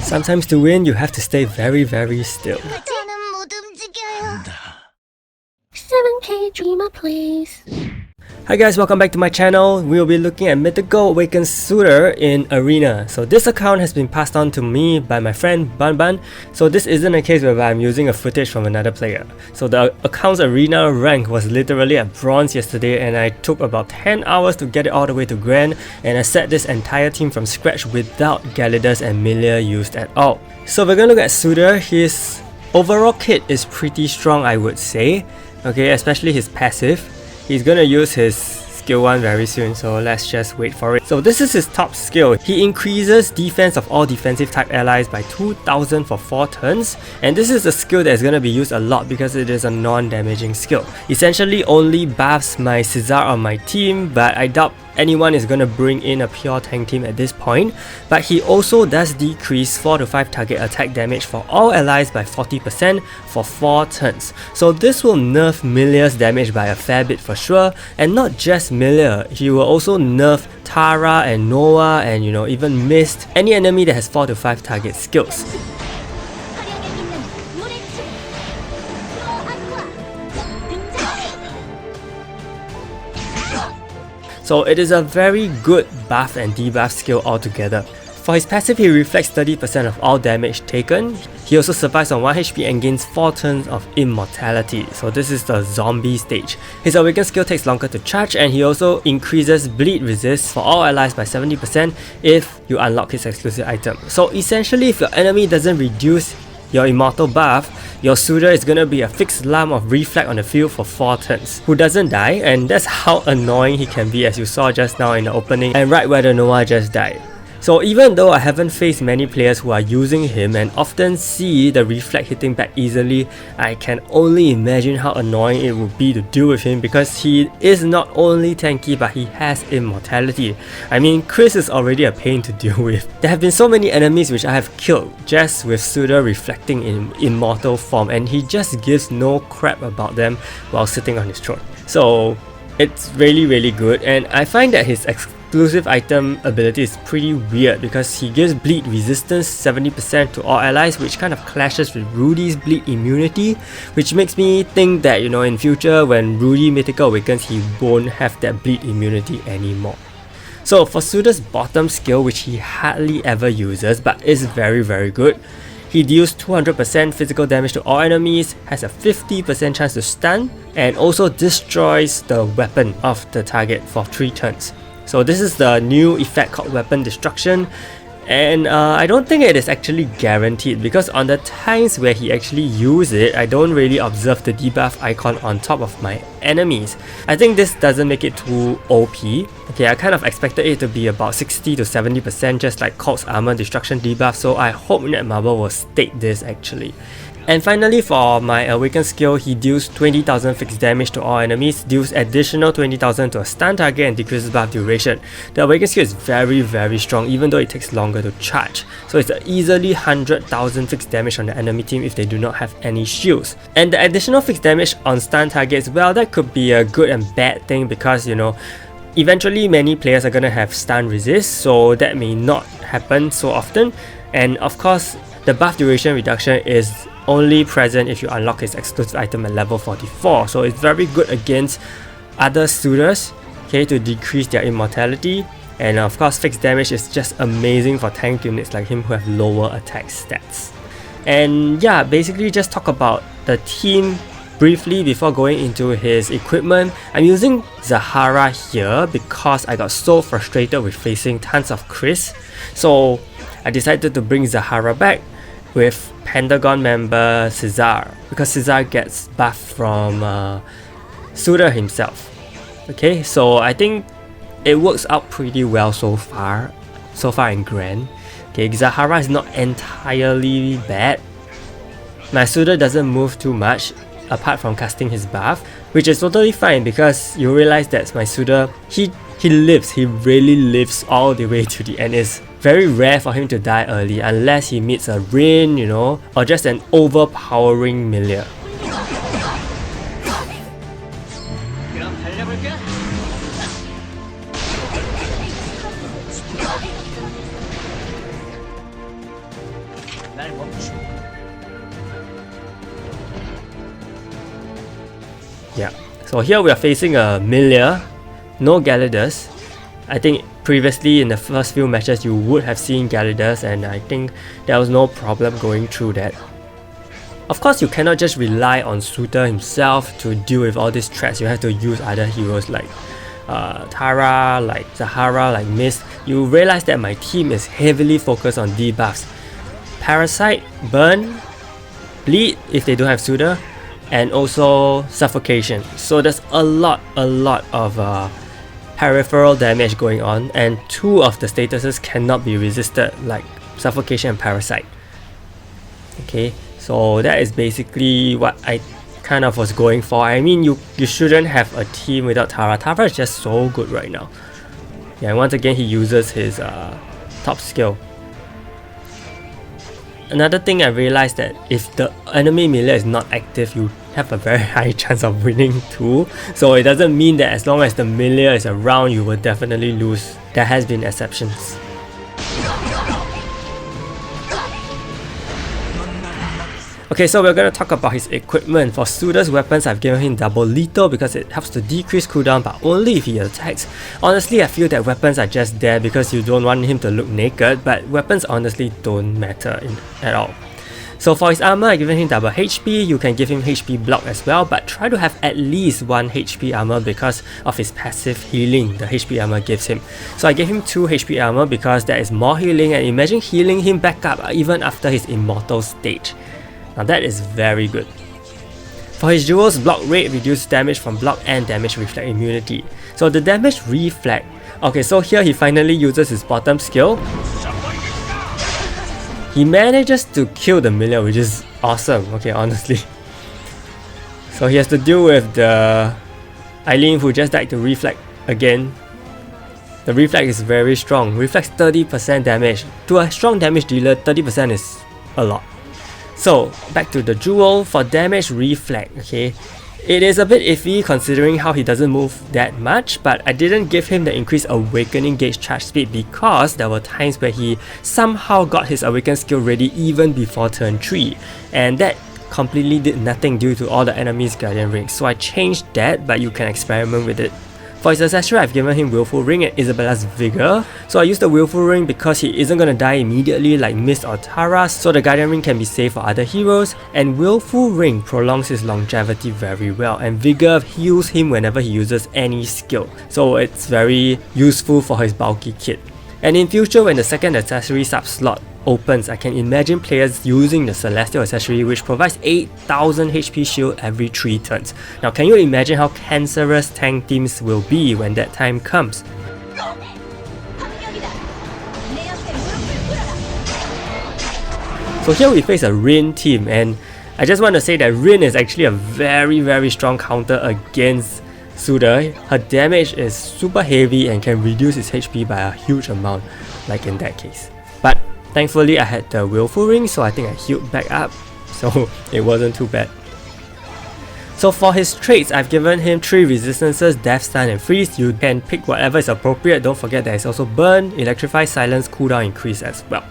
Sometimes to win, you have to stay very still. 7K Dreamer, please. Hi guys, welcome back to my channel. We will be looking at Mythical Awakened Surtr in Arena. So this account has been passed on to me by my friend Ban. So this isn't a case where I'm using a footage from another player. So the account's Arena rank was literally at Bronze yesterday, and I took about 10 hours to get it all the way to Grand, and I set this entire team from scratch without Gelidus and Melia used at all. So we're gonna look at Surtr. His overall kit is pretty strong, I would say. Okay, especially his passive. He's gonna use his skill 1 very soon, so let's just wait for it. So this is his top skill. He increases defense of all defensive type allies by 2000 for 4 turns, and this is a skill that is gonna be used a lot because it is a non-damaging skill. Essentially only buffs my Surtr on my team, but I doubt anyone is gonna bring in a pure tank team at this point. But he also does decrease 4 to 5 target attack damage for all allies by 40% for 4 turns. So this will nerf Melia's damage by a fair bit for sure, and not just Melia, he will also nerf Tara and Noah and even Mist, any enemy that has 4 to 5 target skills. So it is a very good buff and debuff skill altogether. For his passive, he reflects 30% of all damage taken. He also survives on 1 HP and gains 4 turns of immortality. So this is the zombie stage. His awakened skill takes longer to charge, and he also increases bleed resist for all allies by 70% if you unlock his exclusive item. So essentially, if your enemy doesn't reduce your immortal buff, your Surtr is gonna be a fixed lump of reflect on the field for 4 turns, who doesn't die, and that's how annoying he can be, as you saw just now in the opening and right where the Noah just died. So even though I haven't faced many players who are using him and often see the reflect hitting back easily, I can only imagine how annoying it would be to deal with him, because he is not only tanky but he has immortality. I mean, Chris is already a pain to deal with. There have been so many enemies which I have killed just with Surtr reflecting in immortal form, and he just gives no crap about them while sitting on his throne. So it's really good, and I find that his exclusive item ability is pretty weird because he gives bleed resistance 70% to all allies, which kind of clashes with Rudy's bleed immunity, which makes me think that in future when Rudy Mythical Awakens, he won't have that bleed immunity anymore. So for Surtr's bottom skill, which he hardly ever uses but is very good, he deals 200% physical damage to all enemies, has a 50% chance to stun, and also destroys the weapon of the target for 3 turns. So this is the new effect called Weapon Destruction, and I don't think it is actually guaranteed, because on the times where he actually uses it, I don't really observe the debuff icon on top of my enemies. I think this doesn't make it too OP. Okay, I kind of expected it to be about 60 to 70% just like Cult's Armor Destruction debuff, so I hope Netmarble will state this actually. And finally, for my Awakened skill, he deals 20,000 fixed damage to all enemies, deals additional 20,000 to a stun target, and decreases buff duration. The Awakened skill is very strong, even though it takes longer to charge. So it's easily 100,000 fixed damage on the enemy team if they do not have any shields. And the additional fixed damage on stun targets, well, that could be a good and bad thing, because eventually many players are gonna have stun resist, so that may not happen so often. And of course, the buff duration reduction is only present if you unlock his exclusive item at level 44, so it's very good against other Surtrs, okay, to decrease their immortality. And of course, fixed damage is just amazing for tank units like him who have lower attack stats. And yeah, basically just talk about the team briefly before going into his equipment. I'm using Zahara here because I got so frustrated with facing tons of Chris, so I decided to bring Zahara back with Pentagon member Surtr, because Surtr gets buff from Surtr himself. Okay, so I think it works out pretty well so far in Grand. Okay, Zahara is not entirely bad. My Surtr doesn't move too much apart from casting his buff, which is totally fine, because you realize that my Surtr, he really lives all the way to the end. It's very rare for him to die early unless he meets a Rain, or just an overpowering Melia. Yeah, so here we are facing a Melia, no Gelidus. I think previously in the first few matches you would have seen Gelidus, and I think there was no problem going through that. Of course, you cannot just rely on Surtr himself to deal with all these threats. You have to use other heroes like Tara, like Zahara, like Mist. You realize that my team is heavily focused on debuffs. Parasite, Burn, Bleed if they don't have Surtr, and also Suffocation. So there's a lot of peripheral damage going on, and two of the statuses cannot be resisted, like Suffocation and Parasite. Okay, so that is basically what I kind of was going for. I mean, you shouldn't have a team without Tara. Tara is just so good right now. Yeah, and once again he uses his top skill. Another thing I realized that if the enemy Melia is not active, you have a very high chance of winning too. So it doesn't mean that as long as the Melia is around, you will definitely lose. There has been exceptions. Okay, so we're going to talk about his equipment. For Surtr's weapons, I've given him double lethal because it helps to decrease cooldown, but only if he attacks. Honestly, I feel that weapons are just there because you don't want him to look naked, but weapons honestly don't matter at all. So for his armor, I've given him double HP. You can give him HP block as well, but try to have at least 1 HP armor because of his passive healing the HP armor gives him. So I gave him 2 HP armor because that is more healing, and imagine healing him back up even after his immortal stage. Now that is very good. For his jewels, block rate reduces damage from block and damage reflect immunity. So the damage reflect. Okay, so here he finally uses his bottom skill. He manages to kill the Melia, which is awesome, okay, honestly. So he has to deal with the Eileen who just died to reflect again. The reflect is very strong. Reflects 30% damage. To a strong damage dealer, 30% is a lot. So back to the jewel. For damage reflect, okay, it is a bit iffy considering how he doesn't move that much, but I didn't give him the increased awakening gauge charge speed because there were times where he somehow got his awaken skill ready even before turn 3, and that completely did nothing due to all the enemies' guardian rings. So I changed that, but you can experiment with it. For his accessory, I've given him Willful Ring and Isabella's Vigor. So I used the Willful Ring because he isn't gonna die immediately like Mist or Tara, so the Guardian Ring can be saved for other heroes, and Willful Ring prolongs his longevity very well, and Vigor heals him whenever he uses any skill. So it's very useful for his bulky kit. And in future, when the second accessory sub-slot opens, I can imagine players using the Celestial accessory, which provides 8000 HP shield every 3 turns. Now can you imagine how cancerous tank teams will be when that time comes? So here we face a Rin team, and I just want to say that Rin is actually a very strong counter against Surtr. Her damage is super heavy and can reduce its HP by a huge amount, like in that case. But thankfully I had the Willful Ring, so I think I healed back up, so it wasn't too bad. So for his traits, I've given him 3 resistances, Death, Stun and Freeze. You can pick whatever is appropriate. Don't forget there is also Burn, Electrify, Silence, Cooldown Increase as well.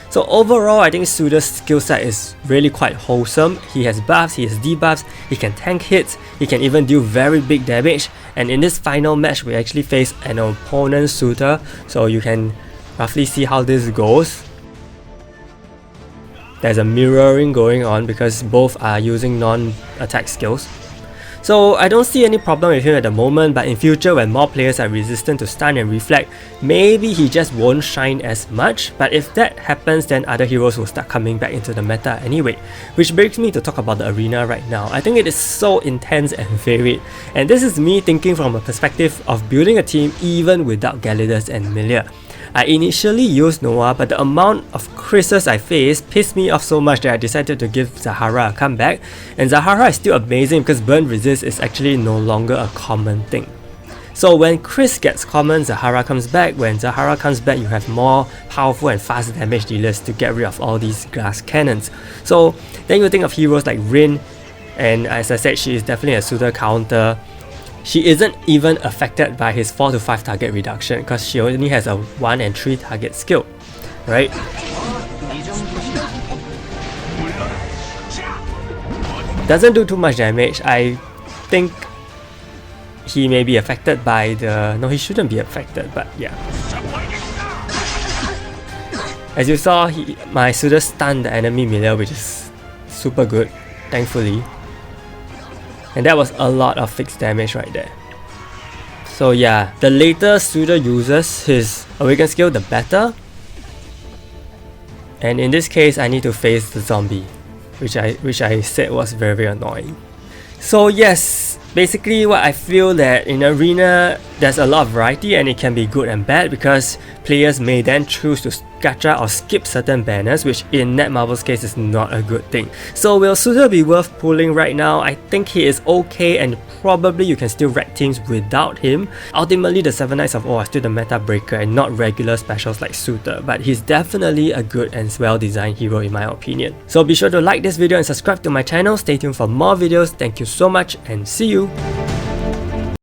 So overall, I think Surtr's skill set is really quite wholesome. He has buffs, he has debuffs, he can tank hits, he can even deal very big damage. And in this final match, we actually face an opponent Surtr, so you can roughly see how this goes. There's a mirroring going on because both are using non-attack skills. So I don't see any problem with him at the moment, but in future when more players are resistant to stun and reflect, maybe he just won't shine as much. But if that happens, then other heroes will start coming back into the meta anyway. Which brings me to talk about the arena right now. I think it is so intense and varied, and this is me thinking from a perspective of building a team even without Gelidus and Melia. I initially used Noah, but the amount of Chris's I faced pissed me off so much that I decided to give Zahara a comeback, and Zahara is still amazing because burn resist is actually no longer a common thing. So when Chris gets common, Zahara comes back. When Zahara comes back, you have more powerful and fast damage dealers to get rid of all these glass cannons. So then you think of heroes like Rin, and as I said, she is definitely a Surtr counter. She isn't even affected by his 4 to 5 target reduction because she only has a 1 and 3 target skill, right? Doesn't do too much damage. I think he may be affected by the... No, he shouldn't be affected, but yeah. As you saw, my Surtr stunned the enemy Melia, which is super good, thankfully. And that was a lot of fixed damage right there. So yeah, the later Surtr uses his awaken skill, the better. And in this case, I need to face the zombie, which I said was very, very annoying. So yes, basically what I feel that in Arena, there's a lot of variety and it can be good and bad because players may then choose to gacha or skip certain banners, which in Netmarble's case is not a good thing. So will Surtr be worth pulling right now? I think he is okay and probably you can still wreck teams without him. Ultimately, the 7 Knights of O are still the meta breaker and not regular specials like Surtr, but he's definitely a good and well-designed hero in my opinion. So be sure to like this video and subscribe to my channel. Stay tuned for more videos. Thank you so much and see you!